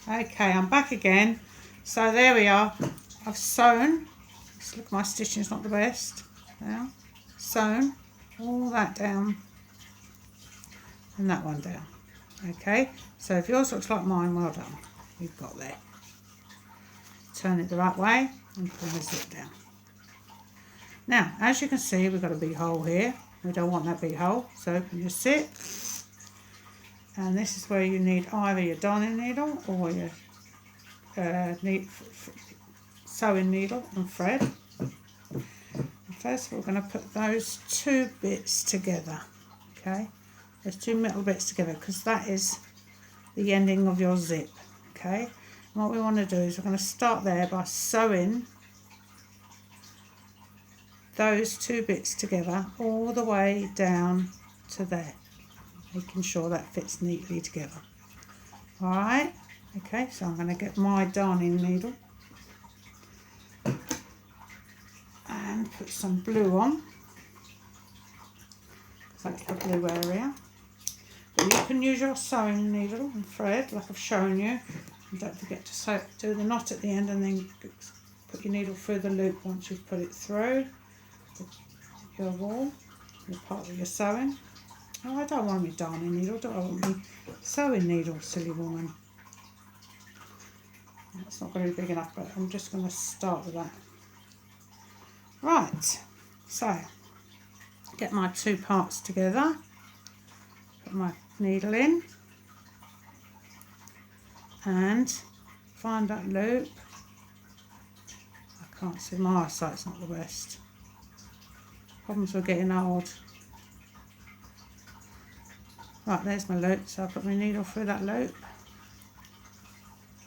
Okay, I'm back again. So there we are. I've sewn. Just look, my stitching's not the best. Now, sewn all that down and that one down. Okay, so if yours looks like mine, well done. You've got there. Turn it the right way and pull the zip down. Now, as you can see, we've got a big hole here. We don't want that big hole, so open your zip. And this is where you need either your darning needle or your sewing needle and thread. And first we're going to put those two bits together. Okay, those two metal bits together, because that is the ending of your zip. Okay, and what we want to do is we're going to start there by sewing those two bits together all the way down to there, making sure that fits neatly together. Alright, okay, so I'm going to get my darning needle and put some blue on, because that's the blue area. But you can use your sewing needle and thread like I've shown you, and don't forget to do the knot at the end, and then put your needle through the loop once you've put it through your wall, your part of your sewing. Oh, I don't want my darning needle, I want my sewing needle, silly woman. That's not going to be big enough, but I'm just going to start with that. Right, so get my two parts together, put my needle in and find that loop. I can't see, my eyesight's not the best. Problems with getting old. Right, there's my loop, so I put my needle through that loop,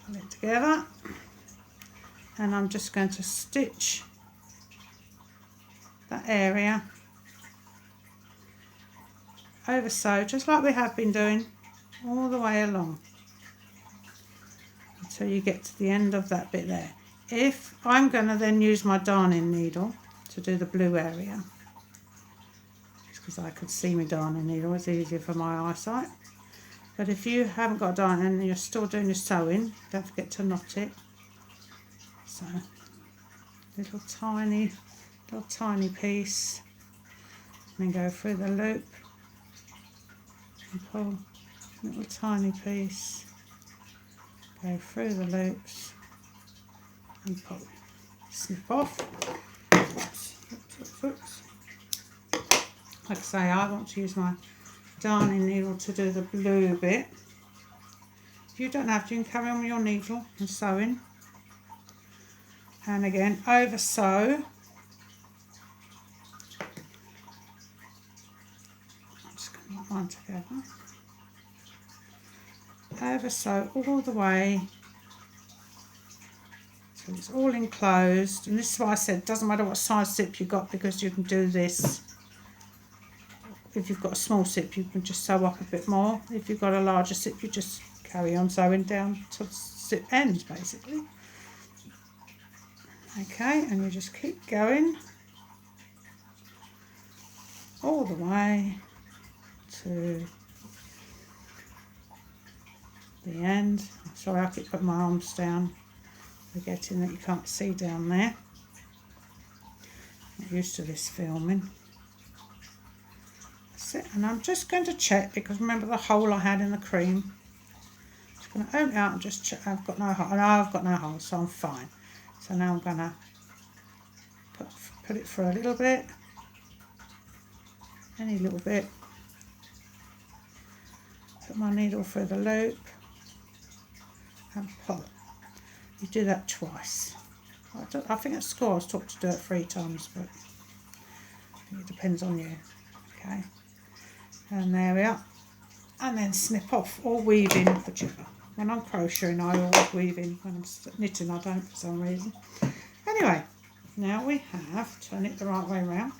pull it together, and I'm just going to stitch that area over sew, just like we have been doing all the way along until you get to the end of that bit there. If I'm going to then use my darning needle to do the blue area, because I could see my darning needle, it's easier for my eyesight. But if you haven't got a darning and you're still doing your sewing, don't forget to knot it. So little tiny piece, and then go through the loop and pull little tiny piece, go through the loops and pull, snip off. Oops. Like I say, I want to use my darning needle to do the blue bit. If you don't have to, you can carry on with your needle and sewing. And again, over sew. I'm just going to knot one together. Over sew all the way so it's all enclosed. And this is why I said it doesn't matter what size zip you got, because you can do this. If you've got a small zip, you can just sew up a bit more. If you've got a larger zip, you just carry on sewing down to the zip ends, basically. Okay, and you just keep going all the way to the end. Sorry, I keep putting my arms down, forgetting that you can't see down there. Not used to this filming. And I'm just going to check, because remember the hole I had in the cream. Just going to open it out and just check. I've got no hole. No, I've got no hole, so I'm fine. So now I'm going to put it through a little bit, any little bit. Put my needle through the loop and pull. You do that twice. I think at school I was taught to do it 3 times, but it depends on you. Okay. And there we are, and then snip off or weave in, whichever. When I'm crocheting I always weave in, when I'm knitting I don't for some reason. Anyway, now we have, turn it the right way around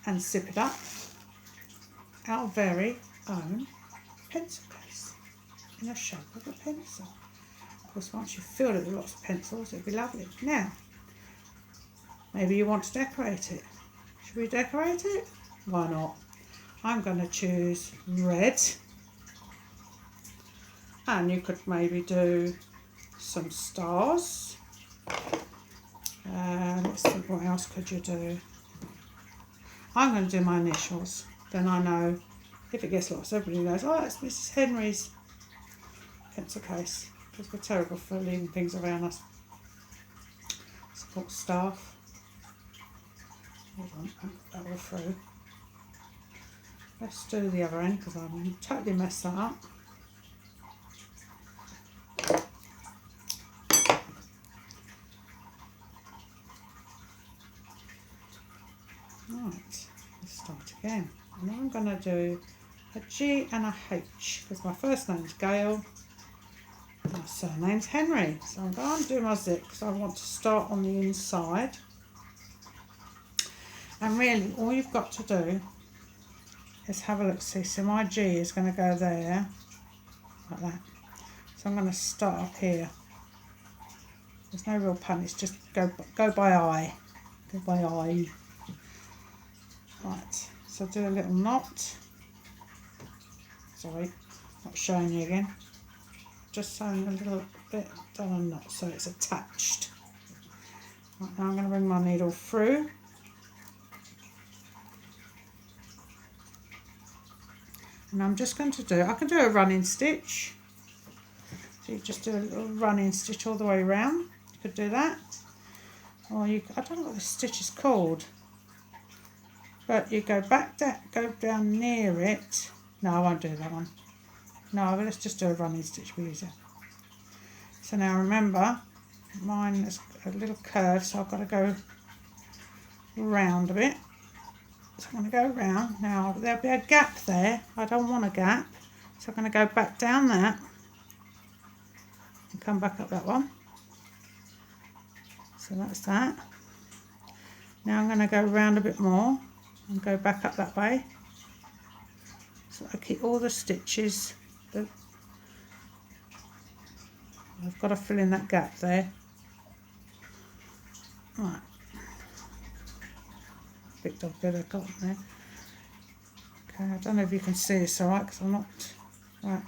and zip it up, our very own pencil case in the shape of a pencil. Of course, once you've filled it with lots of pencils, it'll be lovely. Now, maybe you want to decorate it. Should we decorate it? Why not? I'm going to choose red And you could maybe do some stars. Let's think, what else could you do? I'm going to do my initials. Then I know if it gets lost, everybody knows, oh, that's Mrs. Henry's pencil case. Because we're terrible for leaving things around us. Support staff. Hold on, I'll put that all through. Let's do the other end because I'm totally messed that up. Right, let's start again. And I'm going to do a G and a H because my first name's Gail, my surname's Henry. So I'm going to do my zip because I want to start on the inside. And really, all you've got to do is have a look. See, so my G is going to go there, like that. So I'm going to start up here. There's no real pun, it's just go by eye. Go by eye. Right, so do a little knot. Sorry, not showing you again. Just sewing a little bit, done a knot so it's attached. Right, now I'm going to bring my needle through. And I'm just going to do, I can do a running stitch. So you just do a little running stitch all the way around. You could do that. Or you, I don't know what this stitch is called. But you go back, go down near it. No, I won't do that one. No, let's just do a running stitch with it. So now remember, mine is a little curve, so I've got to go round a bit. So I'm going to go round. Now there'll be a gap there. I don't want a gap. So I'm going to go back down that and come back up that one. So that's that. Now I'm going to go round a bit more and go back up that way. So I keep all the stitches. I've got to fill in that gap there. Right. Picked up a bit of cotton there. Okay, I don't know if you can see this alright because I'm not. Right.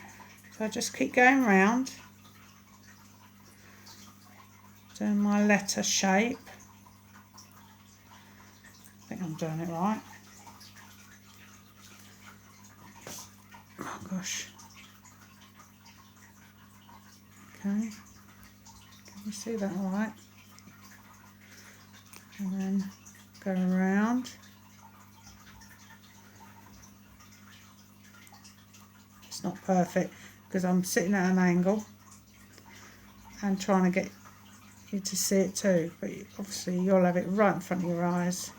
So I just keep going round. Doing my letter shape. I think I'm doing it right. Oh gosh. Okay. Can you see that all right? And then go around. It's not perfect because I'm sitting at an angle and trying to get you to see it too, but obviously you'll have it right in front of your eyes.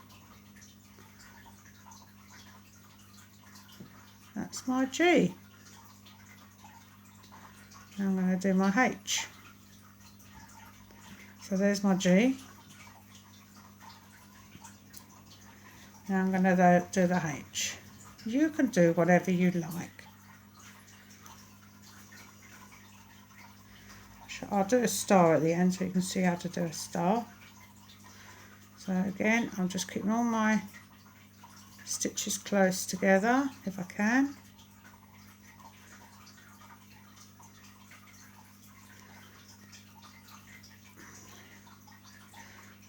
That's my G. Now I'm going to do my H. So there's my G. Now I'm going to do the H. You can do whatever you like. I'll do a star at the end so you can see how to do a star. So again, I'm just keeping all my stitches close together if I can.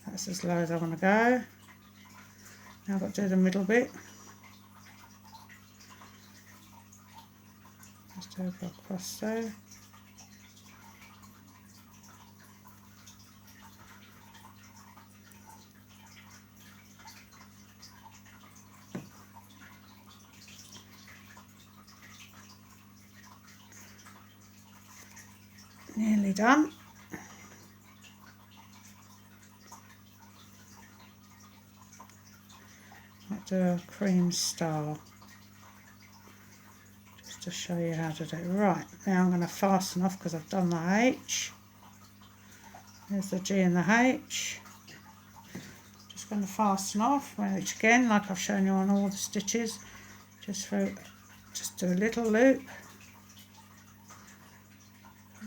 That's as low as I want to go. Now I've got to do the middle bit. Just do a bit across there. Nearly done. I'll do a cream star just to show you how to do it. Right, now I'm going to fasten off because I've done the H. There's the G and the H. Just going to fasten off, which again, like I've shown you on all the stitches, just do a little loop.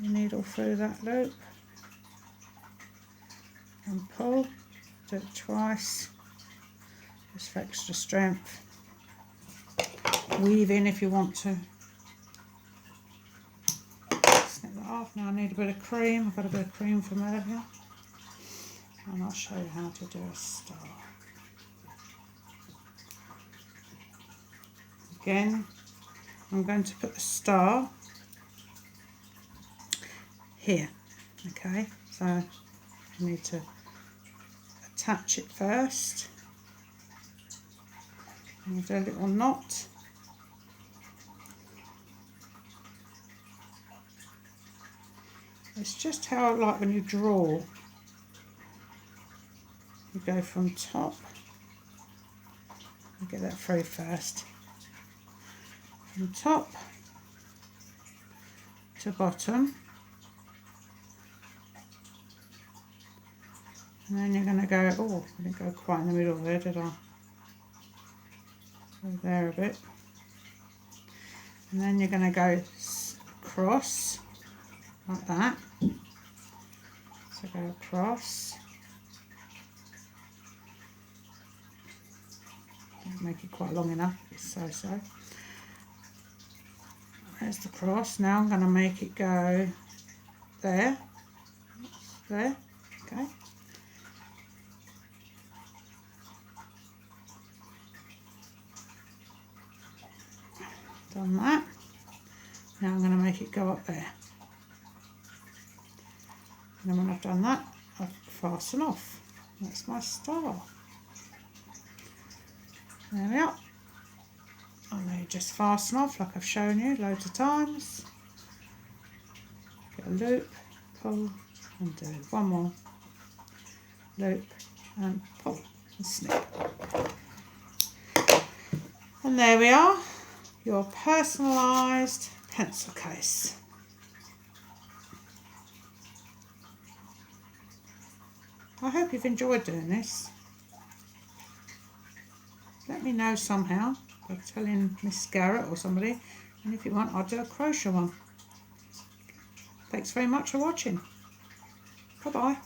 Your needle through that loop and pull. Do it twice, just for extra strength. Weave in if you want to. off. Now I need a bit of cream. I've got a bit of cream from earlier. And I'll show you how to do a star. Again, I'm going to put the star here. Okay, so I need to attach it first. And do a little knot. It's just how I like when you draw. You go from top. I'll get that through first. From top to bottom. And then you're going to go, oh, I didn't go quite in the middle there, did I? Go there a bit. And then you're going to go across, like that. So go across. Don't make it quite long enough, it's so. There's the cross. Now I'm going to make it go there. There, okay. Done that. Now I'm going to make it go up there. And then when I've done that, I fasten off. That's my star. There we are. And then you just fasten off like I've shown you loads of times. Get a loop, pull and do one more. Loop and pull and snip. And there we are. Your personalised pencil case. I hope you've enjoyed doing this. Let me know somehow by telling Miss Garrett or somebody, and if you want I'll do a crochet one. Thanks very much for watching. Bye bye.